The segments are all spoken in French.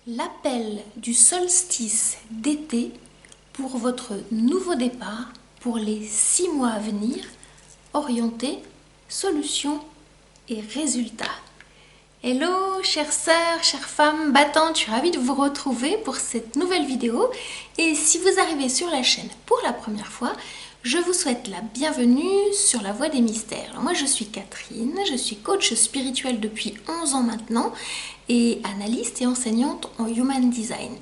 L'appel du solstice d'été pour votre nouveau départ pour les 6 mois à venir, orienté, solutions et résultats. Hello chères sœurs, chères femmes battantes, je suis ravie de vous retrouver pour cette nouvelle vidéo. Et si vous arrivez sur la chaîne pour la première fois, je vous souhaite la bienvenue sur la voie des mystères. Alors moi je suis Catherine, je suis coach spirituel depuis 11 ans maintenant et analyste et enseignante en Human Design.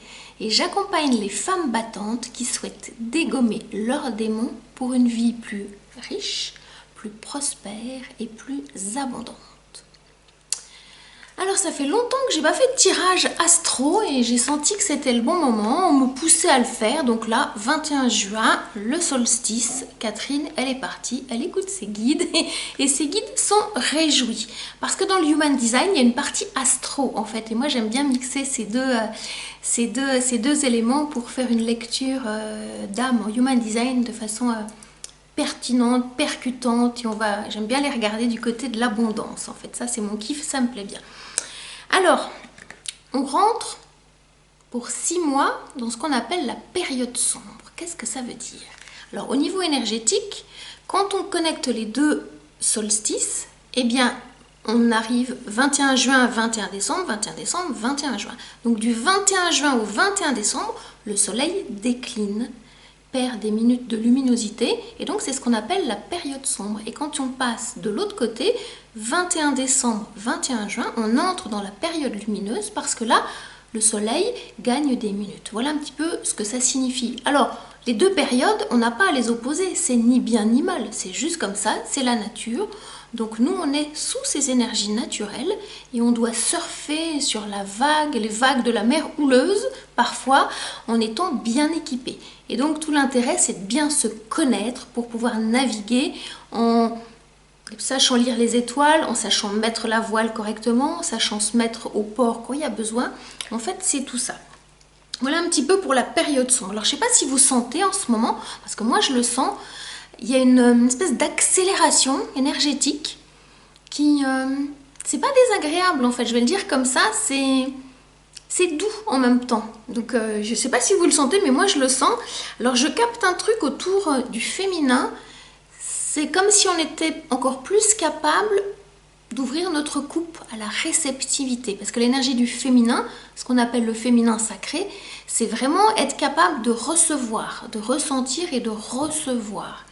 Et j'accompagne les femmes battantes qui souhaitent dégommer leurs démons pour une vie plus riche, plus prospère et plus abondante. Alors ça fait longtemps que j'ai pas fait de tirage astro et j'ai senti que c'était le bon moment, on me poussait à le faire. Donc là, 21 juin, le solstice, Catherine, elle est partie, elle écoute ses guides et ses guides sont réjouis. Parce que dans le Human Design, il y a une partie astro en fait. Et moi j'aime bien mixer ces deux éléments pour faire une lecture d'âme en Human Design de façon pertinente, percutante. Et j'aime bien les regarder du côté de l'abondance en fait. Ça c'est mon kiff, ça me plaît bien. Alors, on rentre pour 6 mois dans ce qu'on appelle la période sombre. Qu'est-ce que ça veut dire? Alors, au niveau énergétique, quand on connecte les deux solstices, eh bien, on arrive 21 juin, 21 décembre, 21 décembre, 21 juin. Donc, du 21 juin au 21 décembre, le soleil décline, perd des minutes de luminosité et donc c'est ce qu'on appelle la période sombre. Et quand on passe de l'autre côté, 21 décembre, 21 juin, on entre dans la période lumineuse parce que là, le soleil gagne des minutes. Voilà un petit peu ce que ça signifie. Alors, les deux périodes, on n'a pas à les opposer, c'est ni bien ni mal, c'est juste comme ça, c'est la nature. Donc nous, on est sous ces énergies naturelles et on doit surfer sur la vague, les vagues de la mer houleuse, parfois en étant bien équipé. Et donc tout l'intérêt, c'est de bien se connaître pour pouvoir naviguer en sachant lire les étoiles, en sachant mettre la voile correctement, en sachant se mettre au port quand il y a besoin. En fait, c'est tout ça. Voilà un petit peu pour la période sombre. Alors, je ne sais pas si vous sentez en ce moment, parce que moi, je le sens, il y a une espèce d'accélération énergétique qui, c'est pas désagréable en fait, je vais le dire comme ça, c'est doux en même temps. Donc, je ne sais pas si vous le sentez, mais moi, je le sens. Alors, je capte un truc autour du féminin. C'est comme si on était encore plus capable d'ouvrir notre coupe à la réceptivité. Parce que l'énergie du féminin, ce qu'on appelle le féminin sacré, c'est vraiment être capable de recevoir, de ressentir et de recevoir.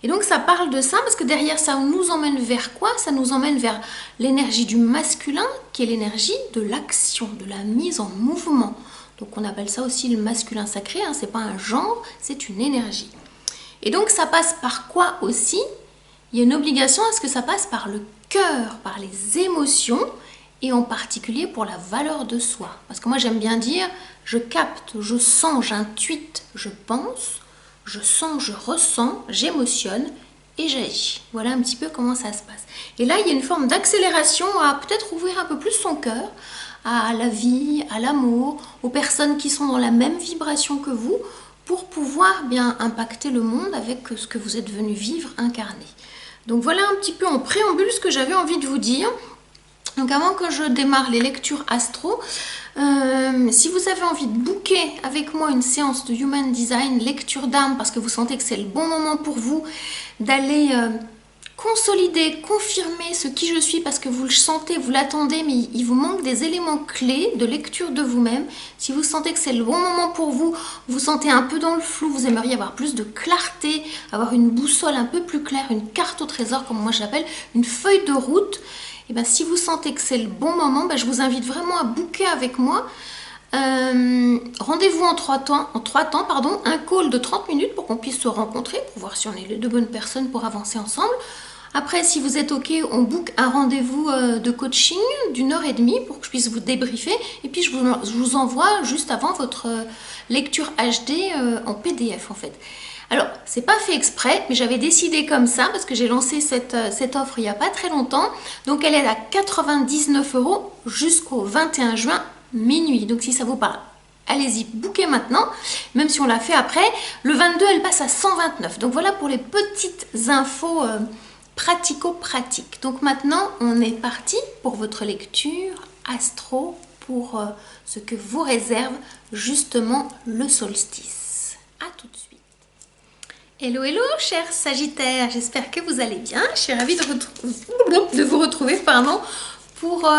Et donc ça parle de ça parce que derrière ça nous emmène vers quoi? Ça nous emmène vers l'énergie du masculin qui est l'énergie de l'action, de la mise en mouvement. Donc on appelle ça aussi le masculin sacré, hein, c'est pas un genre, c'est une énergie. Et donc ça passe par quoi aussi? Il y a une obligation à ce que ça passe par le cœur, par les émotions et en particulier pour la valeur de soi. Parce que moi j'aime bien dire, je capte, je sens, j'intuite, je pense, je sens, je ressens, j'émotionne et j'agis. Voilà un petit peu comment ça se passe. Et là il y a une forme d'accélération à peut-être ouvrir un peu plus son cœur à la vie, à l'amour, aux personnes qui sont dans la même vibration que vous pour pouvoir bien impacter le monde avec ce que vous êtes venu vivre, incarner. Donc voilà un petit peu en préambule ce que j'avais envie de vous dire. Donc avant que je démarre les lectures astro, si vous avez envie de booker avec moi une séance de Human Design, lecture d'âme, parce que vous sentez que c'est le bon moment pour vous d'aller consolider, confirmer ce qui je suis, parce que vous le sentez, vous l'attendez, mais il vous manque des éléments clés de lecture de vous-même. Si vous sentez que c'est le bon moment pour vous, vous sentez un peu dans le flou, vous aimeriez avoir plus de clarté, avoir une boussole un peu plus claire, une carte au trésor, comme moi j'appelle, une feuille de route, et bien si vous sentez que c'est le bon moment, je vous invite vraiment à booker avec moi. Rendez-vous en trois temps, un call de 30 minutes pour qu'on puisse se rencontrer, pour voir si on est les deux bonnes personnes pour avancer ensemble. Après, si vous êtes OK, on book un rendez-vous de coaching d'1h30 pour que je puisse vous débriefer. Et puis, je vous envoie juste avant votre lecture HD en PDF en fait. Alors, c'est pas fait exprès, mais j'avais décidé comme ça parce que j'ai lancé cette offre il n'y a pas très longtemps. Donc, elle est à 99 € jusqu'au 21 juin minuit. Donc, si ça vous parle, allez-y, bookez maintenant, même si on l'a fait après. Le 22, elle passe à 129. Donc, voilà pour les petites infos pratico-pratiques. Donc, maintenant, on est parti pour votre lecture astro pour ce que vous réserve justement le solstice. À tout de suite. Hello, hello, chers Sagittaires, j'espère que vous allez bien. Je suis ravie de vous retrouver pour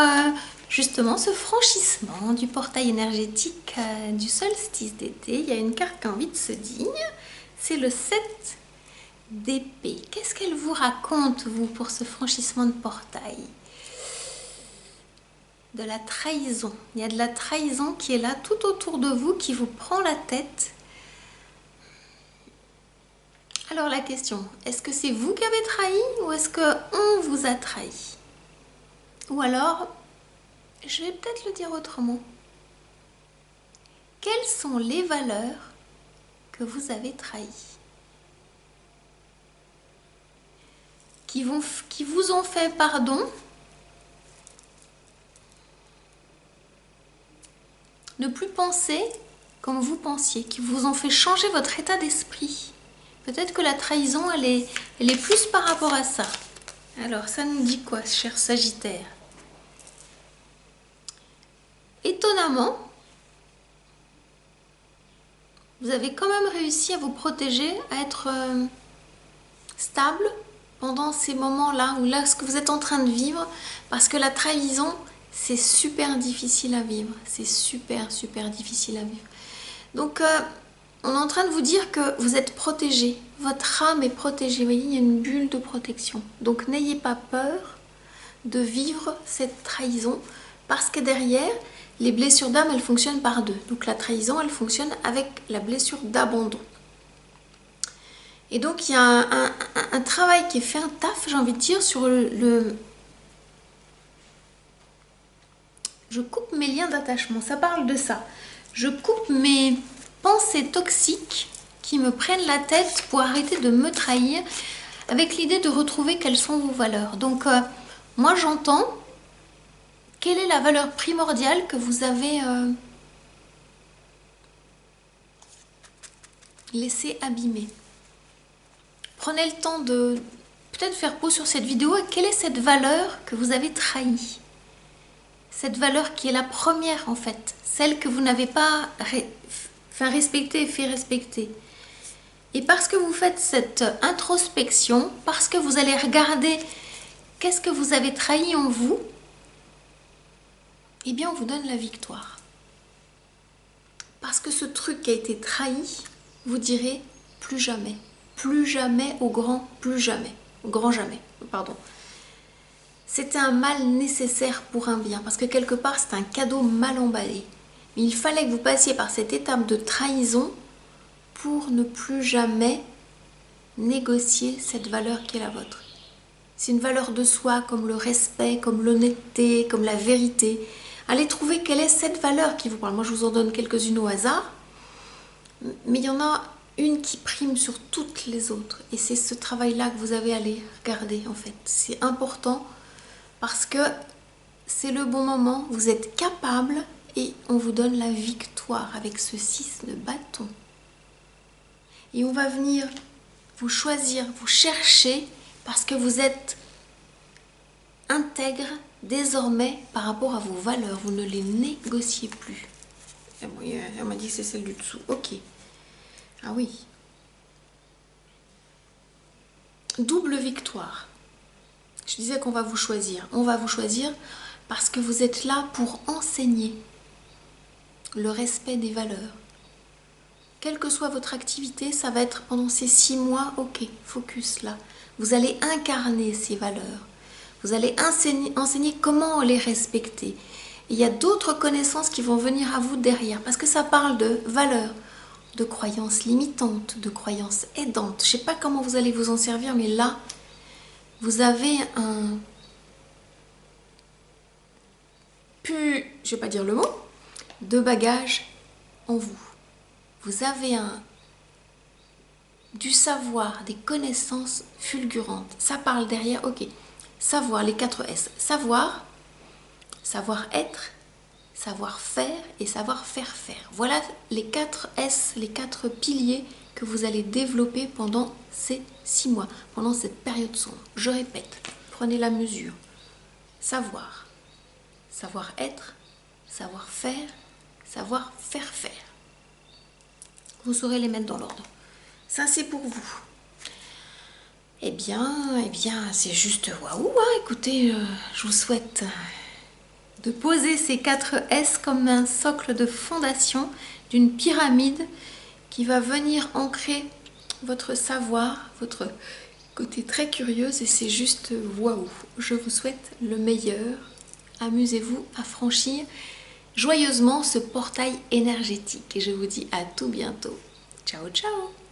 justement ce franchissement du portail énergétique du solstice d'été. Il y a une carte qui a envie de se digne, c'est le 7 d'épée. Qu'est-ce qu'elle vous raconte, vous, pour ce franchissement de portail? De la trahison. Il y a de la trahison qui est là tout autour de vous, qui vous prend la tête. Alors la question, est-ce que c'est vous qui avez trahi ou est-ce qu'on vous a trahi? Ou alors, je vais peut-être le dire autrement. Quelles sont les valeurs que vous avez trahies? Qui vous ont fait pardon? Ne plus penser comme vous pensiez, qui vous ont fait changer votre état d'esprit. Peut-être que la trahison, elle est plus par rapport à ça. Alors, ça nous dit quoi, cher Sagittaire? Étonnamment, vous avez quand même réussi à vous protéger, à être stable pendant ces moments-là, ou là, ce que vous êtes en train de vivre, parce que la trahison, c'est super difficile à vivre. C'est super, super difficile à vivre. Donc, on est en train de vous dire que vous êtes protégé. Votre âme est protégée. Vous voyez, il y a une bulle de protection. Donc, n'ayez pas peur de vivre cette trahison, parce que derrière, les blessures d'âme, elles fonctionnent par deux. Donc, la trahison, elle fonctionne avec la blessure d'abandon. Et donc, il y a un travail qui est fait, un taf, j'ai envie de dire, sur le... Je coupe mes liens d'attachement, ça parle de ça. Je coupe mes pensées toxiques qui me prennent la tête pour arrêter de me trahir, avec l'idée de retrouver quelles sont vos valeurs. Donc, moi, j'entends, quelle est la valeur primordiale que vous avez laissé abîmer? Prenez le temps de peut-être faire pause sur cette vidéo. Quelle est cette valeur que vous avez trahie? Cette valeur qui est la première en fait, celle que vous n'avez pas fait respecter. Et parce que vous faites cette introspection, parce que vous allez regarder qu'est-ce que vous avez trahi en vous, eh bien on vous donne la victoire. Parce que ce truc qui a été trahi, vous direz plus jamais au grand jamais, pardon. C'était un mal nécessaire pour un bien, parce que quelque part c'est un cadeau mal emballé. Mais il fallait que vous passiez par cette étape de trahison pour ne plus jamais négocier cette valeur qui est la vôtre. C'est une valeur de soi, comme le respect, comme l'honnêteté, comme la vérité. Allez trouver quelle est cette valeur qui vous parle. Moi je vous en donne quelques-unes au hasard, mais il y en a une qui prime sur toutes les autres. Et c'est ce travail-là que vous avez à aller regarder en fait. C'est important. Parce que c'est le bon moment, vous êtes capable et on vous donne la victoire avec ce 6 de bâton. Et on va venir vous choisir, vous chercher parce que vous êtes intègre désormais par rapport à vos valeurs. Vous ne les négociez plus. Elle m'a dit que c'est celle du dessous. Ok. Ah oui. Double victoire. Je disais qu'on va vous choisir. On va vous choisir parce que vous êtes là pour enseigner le respect des valeurs. Quelle que soit votre activité, ça va être pendant ces 6 mois, ok, focus là. Vous allez incarner ces valeurs. Vous allez enseigner comment les respecter. Et il y a d'autres connaissances qui vont venir à vous derrière parce que ça parle de valeurs, de croyances limitantes, de croyances aidantes. Je ne sais pas comment vous allez vous en servir, mais là, vous avez je ne vais pas dire le mot, de bagages en vous. Vous avez du savoir, des connaissances fulgurantes. Ça parle derrière, ok. Savoir, les 4 S. Savoir, savoir-être, savoir-faire et savoir-faire faire. Voilà les 4 S, les 4 piliers que vous allez développer pendant ces 6 mois, pendant cette période sombre. Je répète, prenez la mesure. Savoir, savoir-être, savoir faire, savoir faire faire. Vous saurez les mettre dans l'ordre. Ça, c'est pour vous. Eh bien, c'est juste waouh, hein. Écoutez, je vous souhaite de poser ces 4 S comme un socle de fondation d'une pyramide qui va venir ancrer votre savoir, votre côté très curieuse, et c'est juste waouh. Je vous souhaite le meilleur. Amusez-vous à franchir joyeusement ce portail énergétique et je vous dis à tout bientôt. Ciao, ciao!